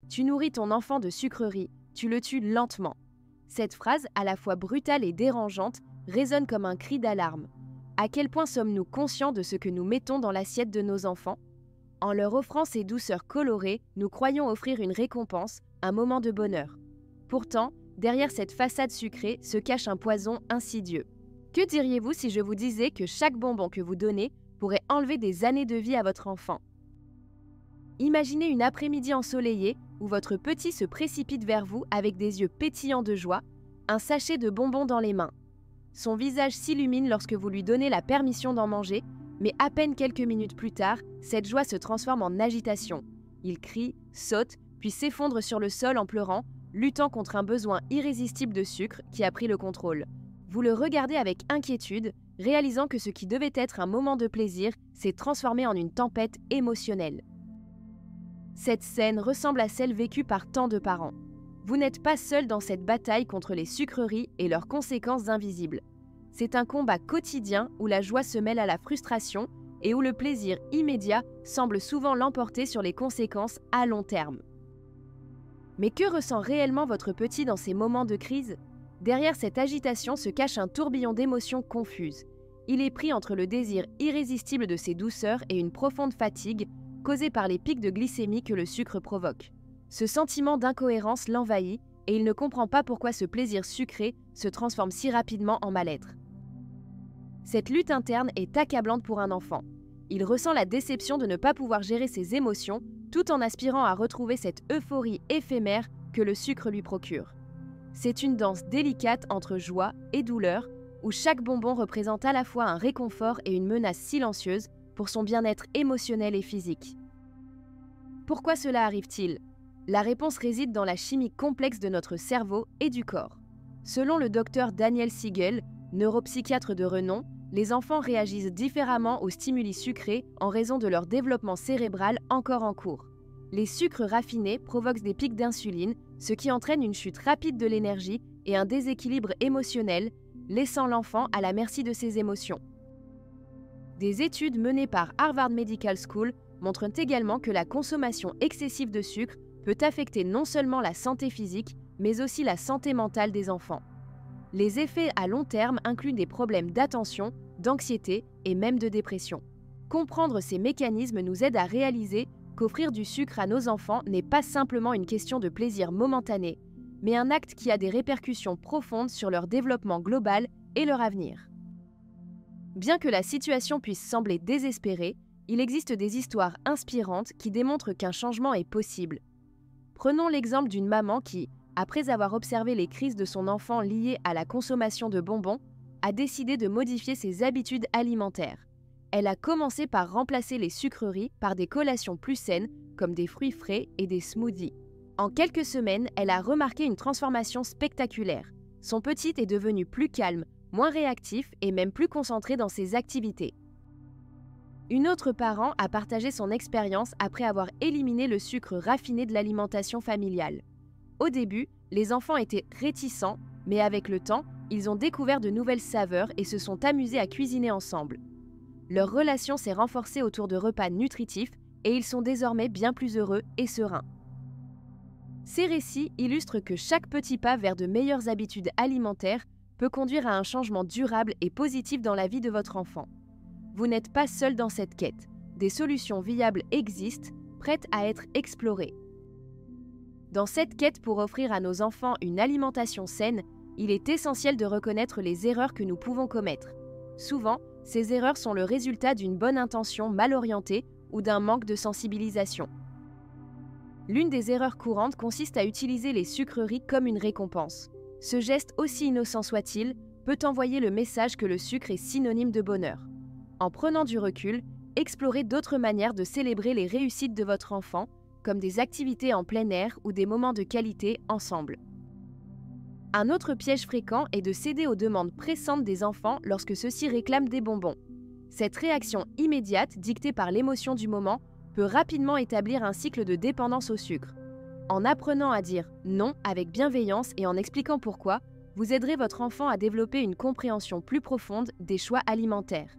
Tu nourris ton enfant de sucreries, tu le tues lentement. Cette phrase, à la fois brutale et dérangeante, résonne comme un cri d'alarme. À quel point sommes-nous conscients de ce que nous mettons dans l'assiette de nos enfants? En leur offrant ces douceurs colorées, nous croyons offrir une récompense, un moment de bonheur. Pourtant, derrière cette façade sucrée se cache un poison insidieux. Que diriez-vous si je vous disais que chaque bonbon que vous donnez pourrait enlever des années de vie à votre enfant? Imaginez une après-midi ensoleillée où votre petit se précipite vers vous avec des yeux pétillants de joie, un sachet de bonbons dans les mains. Son visage s'illumine lorsque vous lui donnez la permission d'en manger, mais à peine quelques minutes plus tard, cette joie se transforme en agitation. Il crie, saute, puis s'effondre sur le sol en pleurant, luttant contre un besoin irrésistible de sucre qui a pris le contrôle. Vous le regardez avec inquiétude, réalisant que ce qui devait être un moment de plaisir s'est transformé en une tempête émotionnelle. Cette scène ressemble à celle vécue par tant de parents. Vous n'êtes pas seul dans cette bataille contre les sucreries et leurs conséquences invisibles. C'est un combat quotidien où la joie se mêle à la frustration et où le plaisir immédiat semble souvent l'emporter sur les conséquences à long terme. Mais que ressent réellement votre petit dans ces moments de crise? Derrière cette agitation se cache un tourbillon d'émotions confuses. Il est pris entre le désir irrésistible de ses douceurs et une profonde fatigue causée par les pics de glycémie que le sucre provoque. Ce sentiment d'incohérence l'envahit et il ne comprend pas pourquoi ce plaisir sucré se transforme si rapidement en mal-être. Cette lutte interne est accablante pour un enfant. Il ressent la déception de ne pas pouvoir gérer ses émotions tout en aspirant à retrouver cette euphorie éphémère que le sucre lui procure. C'est une danse délicate entre joie et douleur, où chaque bonbon représente à la fois un réconfort et une menace silencieuse pour son bien-être émotionnel et physique. Pourquoi cela arrive-t-il? La réponse réside dans la chimie complexe de notre cerveau et du corps. Selon le docteur Daniel Siegel, neuropsychiatre de renom, les enfants réagissent différemment aux stimuli sucrés en raison de leur développement cérébral encore en cours. Les sucres raffinés provoquent des pics d'insuline, ce qui entraîne une chute rapide de l'énergie et un déséquilibre émotionnel, laissant l'enfant à la merci de ses émotions. Des études menées par Harvard Medical School montrent également que la consommation excessive de sucre peut affecter non seulement la santé physique, mais aussi la santé mentale des enfants. Les effets à long terme incluent des problèmes d'attention, d'anxiété et même de dépression. Comprendre ces mécanismes nous aide à réaliser qu'offrir du sucre à nos enfants n'est pas simplement une question de plaisir momentané, mais un acte qui a des répercussions profondes sur leur développement global et leur avenir. Bien que la situation puisse sembler désespérée, il existe des histoires inspirantes qui démontrent qu'un changement est possible. Prenons l'exemple d'une maman qui, après avoir observé les crises de son enfant liées à la consommation de bonbons, a décidé de modifier ses habitudes alimentaires. Elle a commencé par remplacer les sucreries par des collations plus saines, comme des fruits frais et des smoothies. En quelques semaines, elle a remarqué une transformation spectaculaire. Son petit est devenu plus calme, moins réactif et même plus concentré dans ses activités. Une autre parent a partagé son expérience après avoir éliminé le sucre raffiné de l'alimentation familiale. Au début, les enfants étaient réticents, mais avec le temps, ils ont découvert de nouvelles saveurs et se sont amusés à cuisiner ensemble. Leur relation s'est renforcée autour de repas nutritifs et ils sont désormais bien plus heureux et sereins. Ces récits illustrent que chaque petit pas vers de meilleures habitudes alimentaires peut conduire à un changement durable et positif dans la vie de votre enfant. Vous n'êtes pas seul dans cette quête. Des solutions viables existent, prêtes à être explorées. Dans cette quête pour offrir à nos enfants une alimentation saine, il est essentiel de reconnaître les erreurs que nous pouvons commettre. Souvent, ces erreurs sont le résultat d'une bonne intention mal orientée ou d'un manque de sensibilisation. L'une des erreurs courantes consiste à utiliser les sucreries comme une récompense. Ce geste, aussi innocent soit-il, peut envoyer le message que le sucre est synonyme de bonheur. En prenant du recul, explorez d'autres manières de célébrer les réussites de votre enfant, comme des activités en plein air ou des moments de qualité ensemble. Un autre piège fréquent est de céder aux demandes pressantes des enfants lorsque ceux-ci réclament des bonbons. Cette réaction immédiate, dictée par l'émotion du moment, peut rapidement établir un cycle de dépendance au sucre. En apprenant à dire non avec bienveillance et en expliquant pourquoi, vous aiderez votre enfant à développer une compréhension plus profonde des choix alimentaires.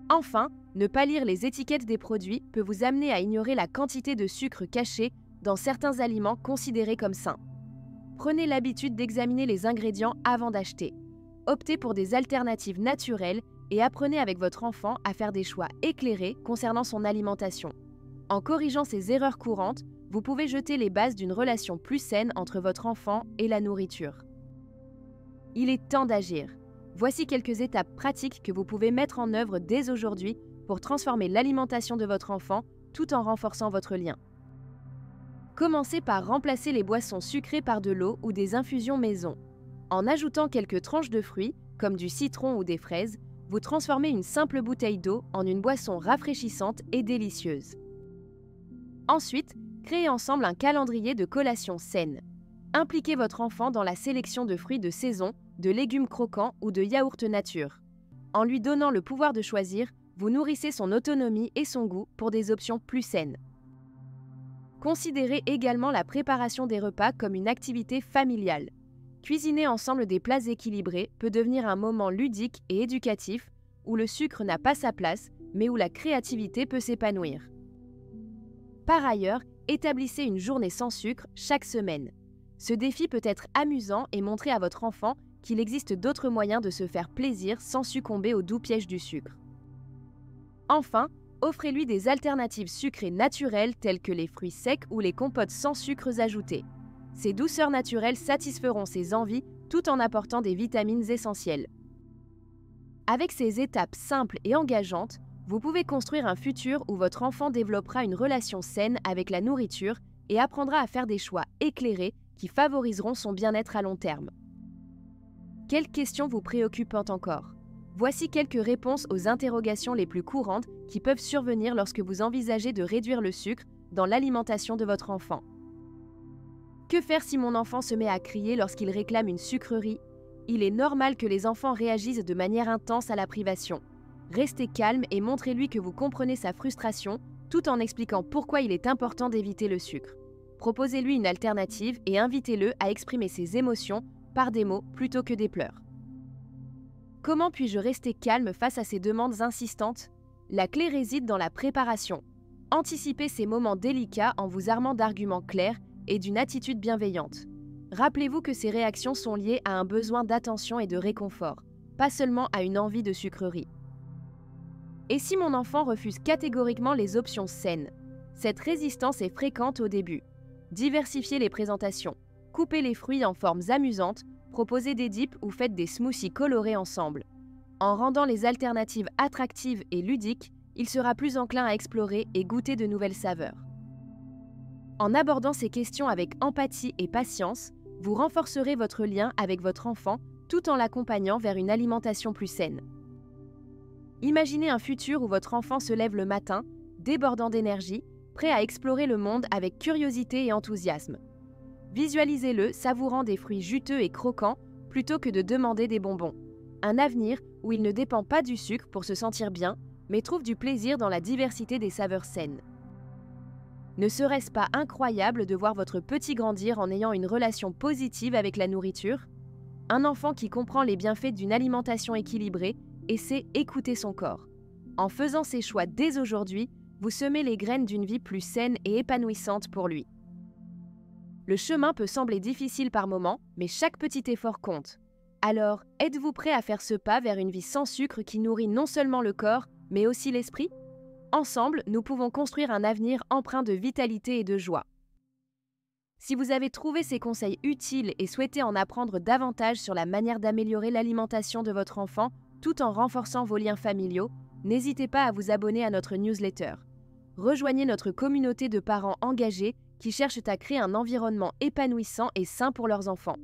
Enfin, ne pas lire les étiquettes des produits peut vous amener à ignorer la quantité de sucre cachée dans certains aliments considérés comme sains. Prenez l'habitude d'examiner les ingrédients avant d'acheter. Optez pour des alternatives naturelles et apprenez avec votre enfant à faire des choix éclairés concernant son alimentation. En corrigeant ces erreurs courantes, vous pouvez jeter les bases d'une relation plus saine entre votre enfant et la nourriture. Il est temps d'agir. Voici quelques étapes pratiques que vous pouvez mettre en œuvre dès aujourd'hui pour transformer l'alimentation de votre enfant tout en renforçant votre lien. Commencez par remplacer les boissons sucrées par de l'eau ou des infusions maison. En ajoutant quelques tranches de fruits, comme du citron ou des fraises, vous transformez une simple bouteille d'eau en une boisson rafraîchissante et délicieuse. Ensuite, créez ensemble un calendrier de collations saines. Impliquez votre enfant dans la sélection de fruits de saison, de légumes croquants ou de yaourts nature. En lui donnant le pouvoir de choisir, vous nourrissez son autonomie et son goût pour des options plus saines. Considérez également la préparation des repas comme une activité familiale. Cuisiner ensemble des plats équilibrés peut devenir un moment ludique et éducatif où le sucre n'a pas sa place, mais où la créativité peut s'épanouir. Par ailleurs, établissez une journée sans sucre chaque semaine. Ce défi peut être amusant et montrer à votre enfant qu'il existe d'autres moyens de se faire plaisir sans succomber au doux piège du sucre. Enfin, offrez-lui des alternatives sucrées naturelles telles que les fruits secs ou les compotes sans sucres ajoutés. Ces douceurs naturelles satisferont ses envies tout en apportant des vitamines essentielles. Avec ces étapes simples et engageantes, vous pouvez construire un futur où votre enfant développera une relation saine avec la nourriture et apprendra à faire des choix éclairés qui favoriseront son bien-être à long terme. Quelles questions vous préoccupent encore ? Voici quelques réponses aux interrogations les plus courantes qui peuvent survenir lorsque vous envisagez de réduire le sucre dans l'alimentation de votre enfant. Que faire si mon enfant se met à crier lorsqu'il réclame une sucrerie ? Il est normal que les enfants réagissent de manière intense à la privation. Restez calme et montrez-lui que vous comprenez sa frustration tout en expliquant pourquoi il est important d'éviter le sucre. Proposez-lui une alternative et invitez-le à exprimer ses émotions par des mots plutôt que des pleurs. Comment puis-je rester calme face à ces demandes insistantes ? La clé réside dans la préparation. Anticipez ces moments délicats en vous armant d'arguments clairs et d'une attitude bienveillante. Rappelez-vous que ces réactions sont liées à un besoin d'attention et de réconfort, pas seulement à une envie de sucrerie. Et si mon enfant refuse catégoriquement les options saines ? Cette résistance est fréquente au début. Diversifiez les présentations. Coupez les fruits en formes amusantes, proposez des dips ou faites des smoothies colorés ensemble. En rendant les alternatives attractives et ludiques, il sera plus enclin à explorer et goûter de nouvelles saveurs. En abordant ces questions avec empathie et patience, vous renforcerez votre lien avec votre enfant tout en l'accompagnant vers une alimentation plus saine. Imaginez un futur où votre enfant se lève le matin, débordant d'énergie, prêt à explorer le monde avec curiosité et enthousiasme. Visualisez-le savourant des fruits juteux et croquants plutôt que de demander des bonbons. Un avenir où il ne dépend pas du sucre pour se sentir bien, mais trouve du plaisir dans la diversité des saveurs saines. Ne serait-ce pas incroyable de voir votre petit grandir en ayant une relation positive avec la nourriture ? Un enfant qui comprend les bienfaits d'une alimentation équilibrée et sait écouter son corps. En faisant ses choix dès aujourd'hui, vous semez les graines d'une vie plus saine et épanouissante pour lui. Le chemin peut sembler difficile par moments, mais chaque petit effort compte. Alors, êtes-vous prêt à faire ce pas vers une vie sans sucre qui nourrit non seulement le corps, mais aussi l'esprit ? Ensemble, nous pouvons construire un avenir empreint de vitalité et de joie. Si vous avez trouvé ces conseils utiles et souhaitez en apprendre davantage sur la manière d'améliorer l'alimentation de votre enfant tout en renforçant vos liens familiaux, n'hésitez pas à vous abonner à notre newsletter. Rejoignez notre communauté de parents engagés qui cherchent à créer un environnement épanouissant et sain pour leurs enfants.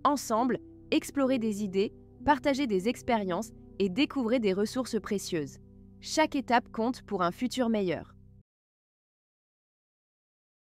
Ensemble, explorez des idées, partagez des expériences et découvrez des ressources précieuses. Chaque étape compte pour un futur meilleur.